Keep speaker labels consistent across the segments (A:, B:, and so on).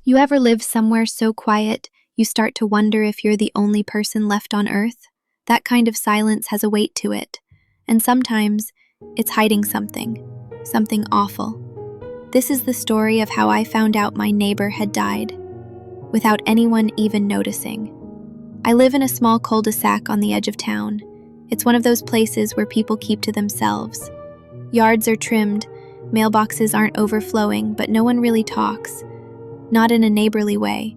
A: You ever live somewhere so quiet, you start to wonder if you're the only person left on Earth? That kind of silence has a weight to it, and sometimes it's hiding something awful. This is the story of how I found out my neighbor had died, without anyone even noticing. I live in a small cul-de-sac on the edge of town. It's one of those places where people keep to themselves. Yards are trimmed, mailboxes aren't overflowing, but no one really talks. Not in a neighborly way.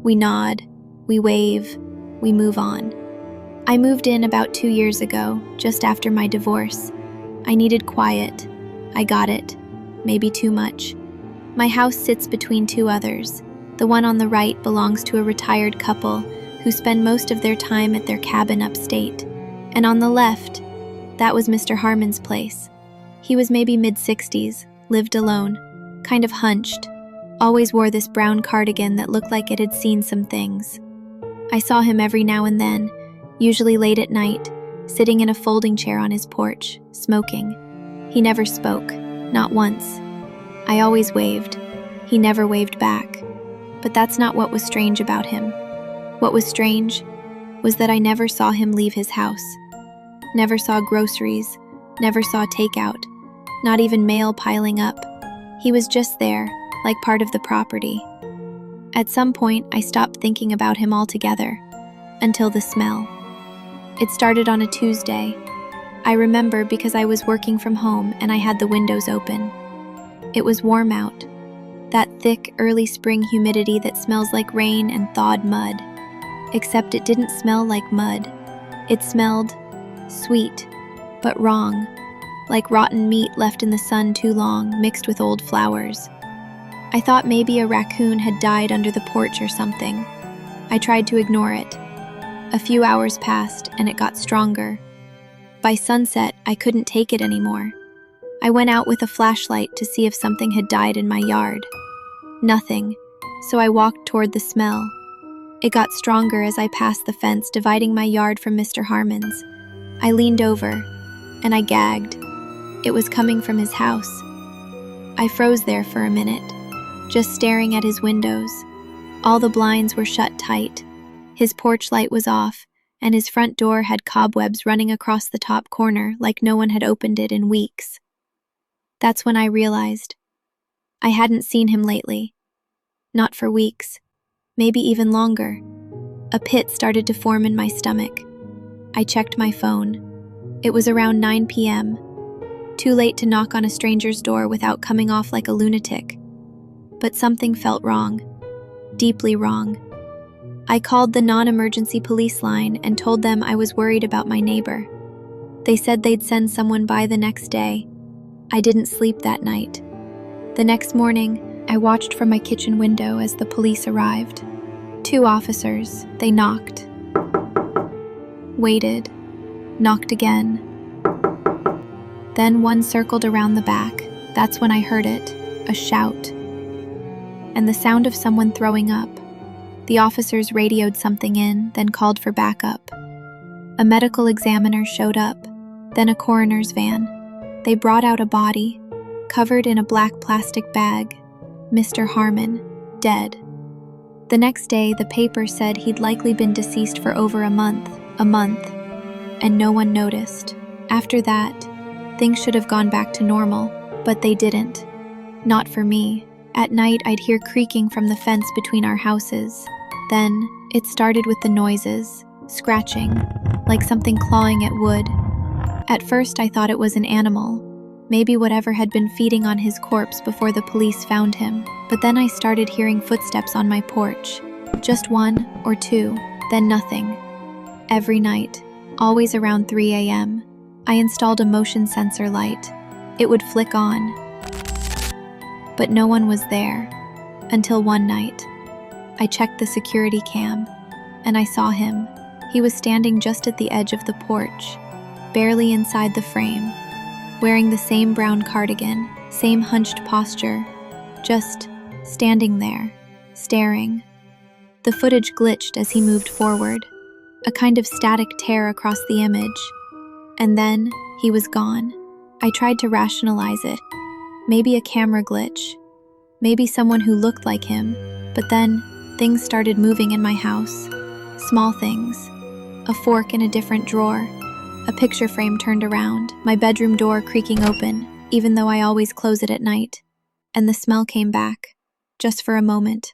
A: We nod, we wave, we move on. I moved in about 2 years ago, just after my divorce. I needed quiet. I got it. Maybe too much. My house sits between two others. The one on the right belongs to a retired couple who spend most of their time at their cabin upstate. And on the left, that was Mr. Harmon's place. He was maybe mid-60s, lived alone, kind of hunched. Always wore this brown cardigan that looked like it had seen some things. I saw him every now and then, usually late at night, sitting in a folding chair on his porch, smoking. He never spoke, not once. I always waved. He never waved back. But that's not what was strange about him. What was strange was that I never saw him leave his house. Never saw groceries, never saw takeout, not even mail piling up. He was just there, like part of the property. At some point, I stopped thinking about him altogether, until the smell. It started on a Tuesday. I remember because I was working from home and I had the windows open. It was warm out, that thick, early spring humidity that smells like rain and thawed mud. Except it didn't smell like mud. It smelled sweet, but wrong, like rotten meat left in the sun too long, mixed with old flowers. I thought maybe a raccoon had died under the porch or something. I tried to ignore it. A few hours passed, and it got stronger. By sunset, I couldn't take it anymore. I went out with a flashlight to see if something had died in my yard. Nothing, so I walked toward the smell. It got stronger as I passed the fence dividing my yard from Mr. Harmon's. I leaned over, and I gagged. It was coming from his house. I froze there for a minute, just staring at his windows. All the blinds were shut tight. His porch light was off, and his front door had cobwebs running across the top corner like no one had opened it in weeks. That's when I realized I hadn't seen him lately. Not for weeks, maybe even longer. A pit started to form in my stomach. I checked my phone. It was around 9 p.m. Too late to knock on a stranger's door without coming off like a lunatic. But something felt wrong. Deeply wrong. I called the non-emergency police line and told them I was worried about my neighbor. They said they'd send someone by the next day. I didn't sleep that night. The next morning, I watched from my kitchen window as the police arrived. 2 officers, they knocked. Waited. Knocked again. Then one circled around the back. That's when I heard it, a shout. And the sound of someone throwing up. The officers radioed something in, then called for backup. A medical examiner showed up, then a coroner's van. They brought out a body, covered in a black plastic bag. Mr. Harmon, dead. The next day, the paper said he'd likely been deceased for over a month, and no one noticed. After that, things should have gone back to normal, but they didn't. Not for me. At night, I'd hear creaking from the fence between our houses. Then, it started with the noises, scratching, like something clawing at wood. At first, I thought it was an animal, maybe whatever had been feeding on his corpse before the police found him. But then I started hearing footsteps on my porch. Just 1 or 2, then nothing. Every night, always around 3 a.m., I installed a motion sensor light. It would flick on. But no one was there, until one night. I checked the security cam, and I saw him. He was standing just at the edge of the porch, barely inside the frame, wearing the same brown cardigan, same hunched posture, just standing there, staring. The footage glitched as he moved forward, a kind of static tear across the image. And then, he was gone. I tried to rationalize it. Maybe a camera glitch. Maybe someone who looked like him, But then, things started moving in my house. Small things. A fork in a different drawer. A picture frame turned around. My bedroom door creaking open, even though I always close it at night. And the smell came back. Just for a moment.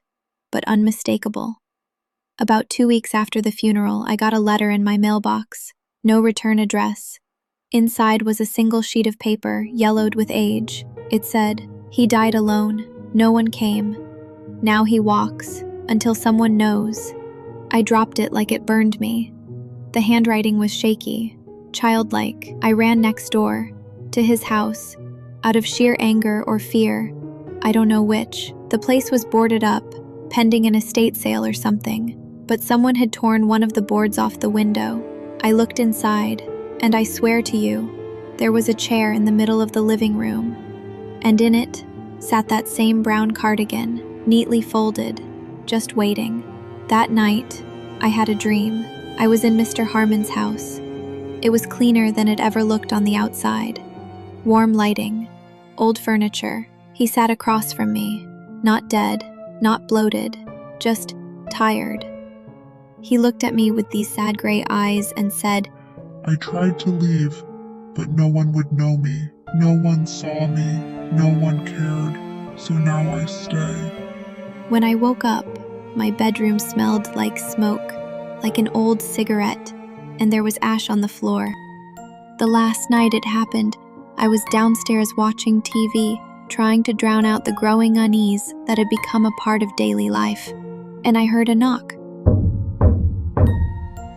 A: But unmistakable. About 2 weeks after the funeral, I got a letter in my mailbox. No return address. Inside was a single sheet of paper, yellowed with age. It said, "He died alone. No one came. Now he walks, until someone knows." I dropped it like it burned me. The handwriting was shaky, childlike. I ran next door, to his house, out of sheer anger or fear. I don't know which. The place was boarded up, pending an estate sale or something, but someone had torn one of the boards off the window. I looked inside, and I swear to you, there was a chair in the middle of the living room, and in it sat that same brown cardigan, neatly folded, just waiting. That night, I had a dream. I was in Mr. Harmon's house. It was cleaner than it ever looked on the outside. Warm lighting, old furniture. He sat across from me, not dead, not bloated, just tired. He looked at me with these sad gray eyes and said,
B: "I tried to leave, but no one would know me. No one saw me. No one cared. So now I stay."
A: When I woke up, my bedroom smelled like smoke, like an old cigarette, and there was ash on the floor. The last night it happened, I was downstairs watching TV, trying to drown out the growing unease that had become a part of daily life, and I heard a knock.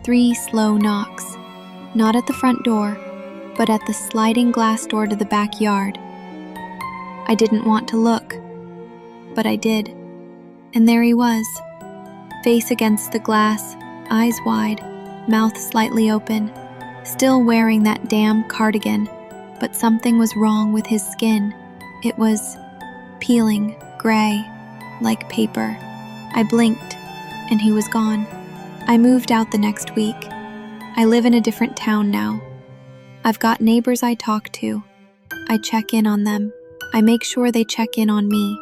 A: 3 slow knocks, not at the front door, but at the sliding glass door to the backyard. I didn't want to look, but I did, and there he was, face against the glass, eyes wide, mouth slightly open, still wearing that damn cardigan, but something was wrong with his skin. It was peeling, gray, like paper. I blinked, and he was gone. I moved out the next week. I live in a different town now. I've got neighbors I talk to. I check in on them. I make sure they check in on me,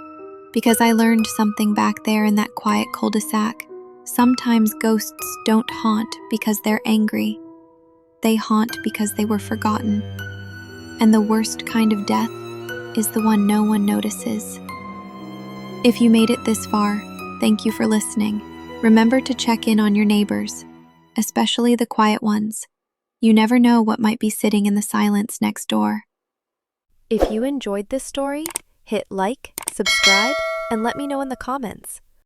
A: because I learned something back there in that quiet cul-de-sac. Sometimes ghosts don't haunt because they're angry. They haunt because they were forgotten. And the worst kind of death is the one no one notices. If you made it this far, thank you for listening. Remember to check in on your neighbors, especially the quiet ones. You never know what might be sitting in the silence next door.
C: If you enjoyed this story, hit like, subscribe, and let me know in the comments.